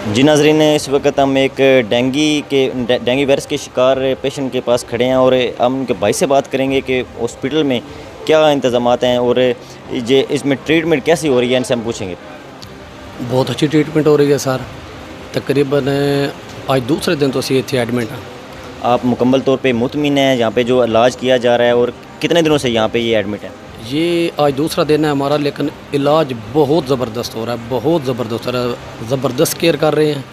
जी नाज़रीन, इस वक्त हम एक डेंगू वायरस के शिकार पेशेंट के पास खड़े हैं और हम उनके भाई से बात करेंगे कि हॉस्पिटल में क्या इंतज़ामात हैं और ये इसमें ट्रीटमेंट कैसी हो रही है, इनसे हम पूछेंगे। बहुत अच्छी ट्रीटमेंट हो रही है सर। तकरीबन आज दूसरे दिन तो असी इतने एडमिट हाँ। आप मुकम्मल तौर पे मुतमिन हैं यहाँ पे जो इलाज किया जा रहा है, और कितने दिनों से यहाँ पे ये एडमिट है? ये आज दूसरा दिन है हमारा, लेकिन इलाज बहुत ज़बरदस्त हो रहा है, बहुत ज़बरदस्त हो रहा है। ज़बरदस्त केयर कर रहे हैं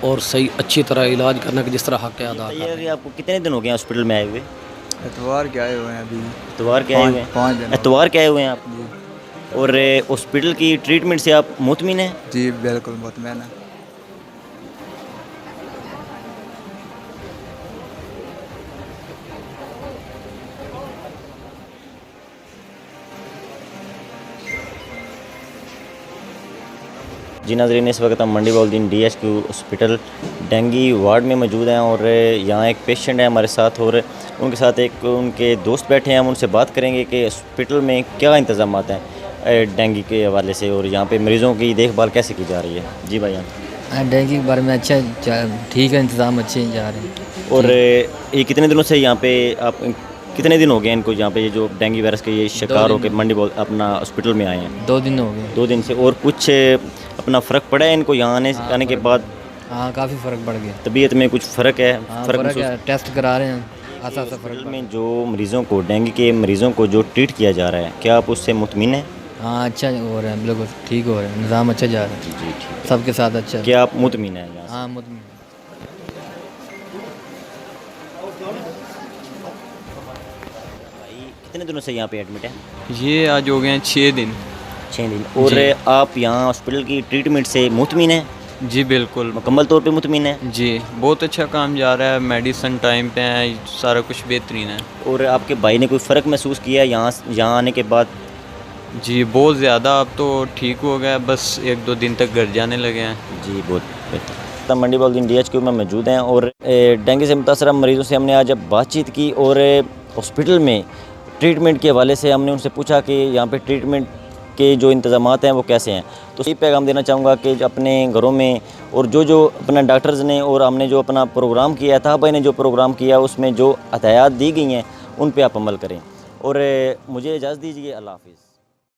और सही अच्छी तरह इलाज करने की जिस तरह हक़ अदा कर रहे हैं। आपको कितने दिन हो गए हॉस्पिटल में आए हुए? एतवार के आए हुए हैं अभी। एतवार के आए हुए हैं? 5 दिन। एतवार के आए हुए हैं आप? जी और हॉस्पिटल की ट्रीटमेंट से आप मुतमिन हैं? जी बिल्कुल मुतमईन है। जी नाज़रीन, इस वक्त हम Mandi Bahauddin DHQ hospital dengue ward में मौजूद हैं और यहाँ एक पेशेंट है हमारे साथ और उनके साथ एक उनके दोस्त बैठे हैं। हम उनसे बात करेंगे कि हॉस्पिटल में क्या इंतज़ामात हैं डेंगू के हवाले से और यहाँ पे मरीज़ों की देखभाल कैसे की जा रही है। जी भाई, डेंगू के बारे में अच्छा ठीक है, इंतज़ाम अच्छे जा रहे हैं। और ये कितने दिनों से यहाँ पे आप कितने दिन हो गए इनको यहाँ पे ये जो डेंगू वायरस के ये शिकार होकर मंडी अपना हॉस्पिटल में आए हैं? 2 दिन हो गए। 2 दिन से। और कुछ अपना फ़र्क पड़ा है इनको यहाँ आने के बाद? हाँ, काफ़ी फ़र्क पड़ गया। तबीयत में कुछ फ़र्क है? हाँ, फ़र्क है, टेस्ट करा रहे हैं, आसा सा हॉस्पिटल फ़र्क में जो मरीज़ों को डेंगू के मरीज़ों को जो ट्रीट किया जा रहा है, क्या आप उससे मुतमिन हैं? हाँ, अच्छा हो रहा है, बिल्कुल ठीक हो रहा है, निज़ाम अच्छा जा रहा है। जी ठीक है। सबके साथ अच्छा। क्या आप मुतमिन हैं यहाँ से? हाँ, मुतमिन। भाई, कितने दिनों से यहाँ पे एडमिट है? ये आज हो गए हैं 6 दिन। 6 दिन। और आप यहाँ हॉस्पिटल की ट्रीटमेंट से मुतमिन हैं? जी बिल्कुल। मुकम्मल तौर पे मुतमिन हैं? जी बहुत अच्छा काम जा रहा है, मेडिसिन टाइम पे है, सारा कुछ बेहतरीन है। और आपके भाई ने कोई फ़र्क महसूस किया यहाँ आने के बाद? जी बहुत ज़्यादा, अब तो ठीक हो गया, बस 1-2 दिन तक घर जाने लगे हैं। जी बहुत बेहतर। मंडी बहाउद्दीन DHQ में मौजूद हैं और डेंगू से मुतासर मरीज़ों से हमने आज बातचीत की और हॉस्पिटल में ट्रीटमेंट के हवाले से हमने उनसे पूछा कि यहाँ पे ट्रीटमेंट के जो इंतज़ामात हैं वो कैसे हैं। तो यही पैगाम देना चाहूँगा कि अपने घरों में और जो अपना डॉक्टर्स ने और हमने जो अपना प्रोग्राम किया था, भाई ने जो प्रोग्राम किया उसमें जो हदायत दी गई हैं उन पे आप अमल करें। और मुझे इजाज़त दीजिए। अल्लाह हाफ़िज़।